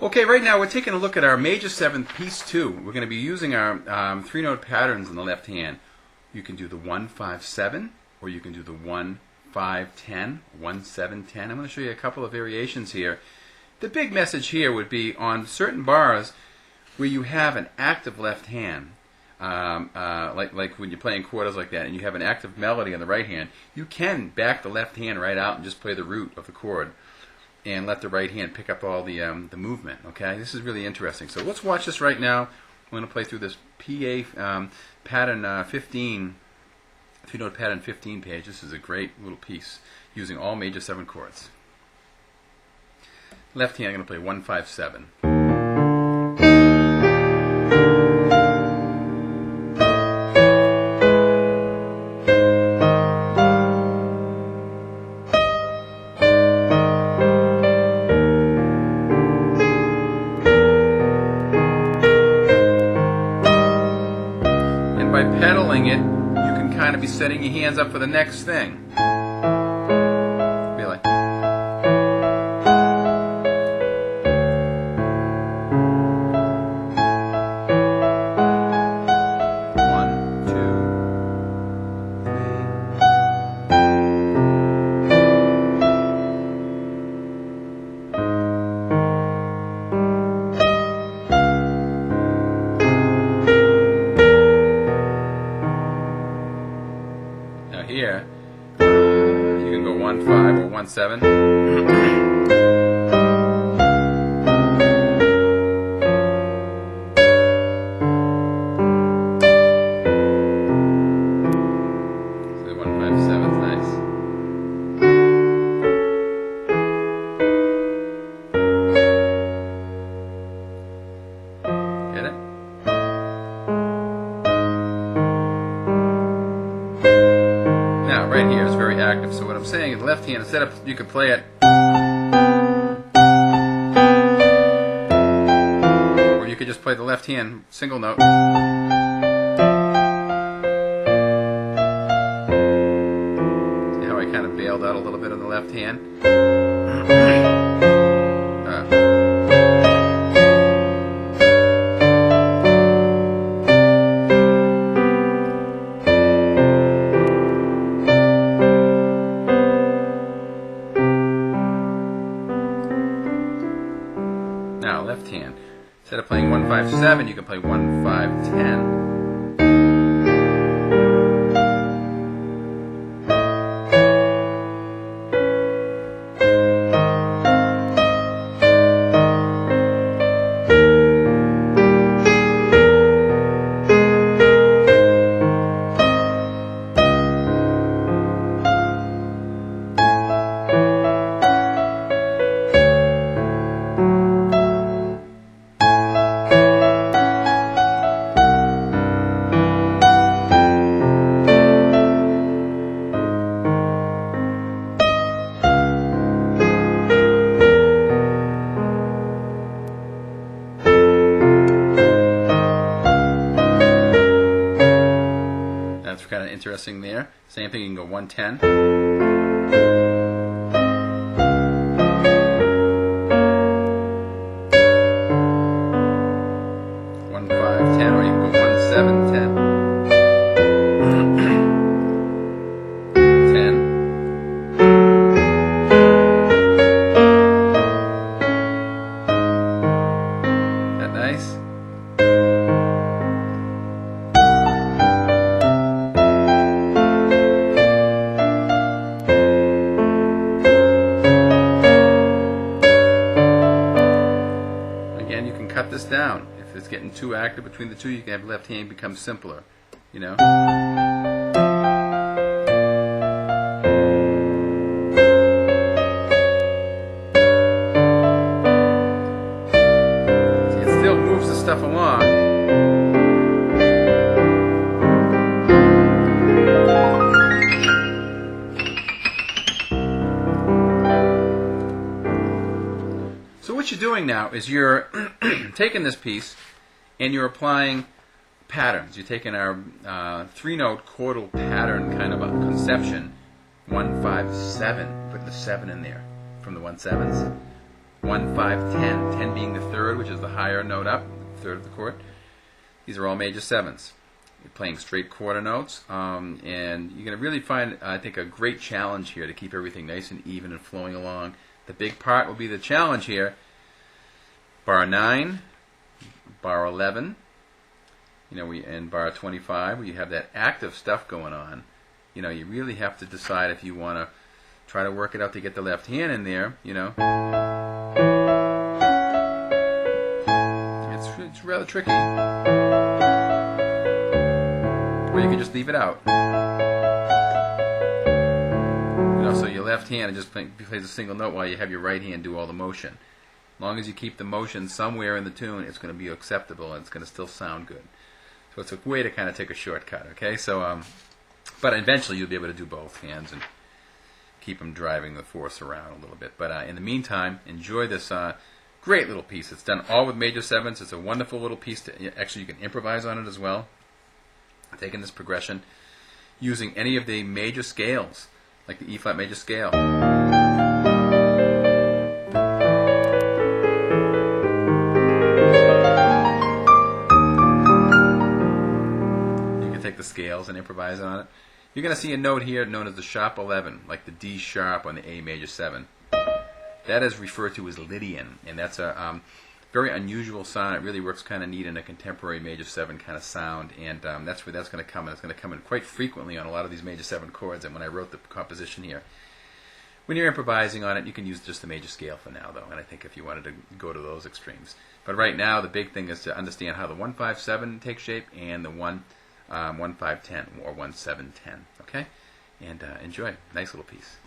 Okay, right now we're taking a look at our major 7th piece 2. We're going to be using our 3-note patterns in the left hand. You can do the 1-5-7, or you can do the 1-5-10, 1-7-10. I'm going to show you a couple of variations here. The big message here would be on certain bars where you have an active left hand, like when you're playing quarters like that, and you have an active melody on the right hand, you can back the left hand right out and just play the root of the chord, and let the right hand pick up all the movement. Okay, this is really interesting. So let's watch this right now. I'm going to play through this PA pattern 15, 3-note pattern 15 page. This is a great little piece using all major 7 chords. Left hand, I'm going to play 1-5-7. By pedaling it, you can kind of be setting your hands up for the next thing. Be like, 1, 2, 3. Now here, you can go 1-5 or 1-7. So 1-5-7 is nice. Get it? Now, right here is very active. So what I'm saying is, the left hand, instead of, you could play it, or you could just play the left hand single note. See how I kind of bailed out a little bit on the left hand? Now, left hand. Instead of playing 1-5-7, you can play 1-5-10. That's kind of interesting there. Same thing, you can go 1-10. 1-5-10, or you can go 1-7-10. 10. Is that nice? Again, you can cut this down. If it's getting too active between the two, you can have left hand become simpler, you know. See, it still moves the stuff along. So what you're doing now is you're taking this piece and you're applying patterns. You're taking our 3-note chordal pattern kind of a conception, 1, 5, 7, putting the 7 in there from the 1-7s. 1, 5, 10. 10 being the third, which is the higher note up, the third of the chord. These are all major sevens. You're playing straight quarter notes, and you're going to really find, I think, a great challenge here to keep everything nice and even and flowing along. The big part will be the challenge here. Bar 9, bar 11, and bar 25, where you have that active stuff going on. You really have to decide if you want to try to work it out to get the left hand in there. It's rather tricky. Or you can just leave it out. So your left hand just plays a single note while you have your right hand do all the motion. As long as you keep the motion somewhere in the tune, it's going to be acceptable and it's going to still sound good. So it's a way to kind of take a shortcut, okay? So, but eventually you'll be able to do both hands and keep them driving the force around a little bit. But in the meantime, enjoy this great little piece. It's done all with major sevens. It's a wonderful little piece. Actually, you can improvise on it as well. Taking this progression, using any of the major scales, like the E-flat major scale. You can take the scales and improvise on it. You're going to see a note here known as the sharp 11, like the D sharp on the A major 7. That is referred to as Lydian, and that's a very unusual sound. It really works kind of neat in a contemporary major 7 kind of sound, and that's where that's going to come in. It's going to come in quite frequently on a lot of these major 7 chords, and when I wrote the composition here. When you're improvising on it, you can use just the major scale for now, though, and I think if you wanted to go to those extremes. But right now, the big thing is to understand how the 1, 5, 7 takes shape, and the 1, 5, 10, or 1, 7, 10, okay? And enjoy. Nice little piece.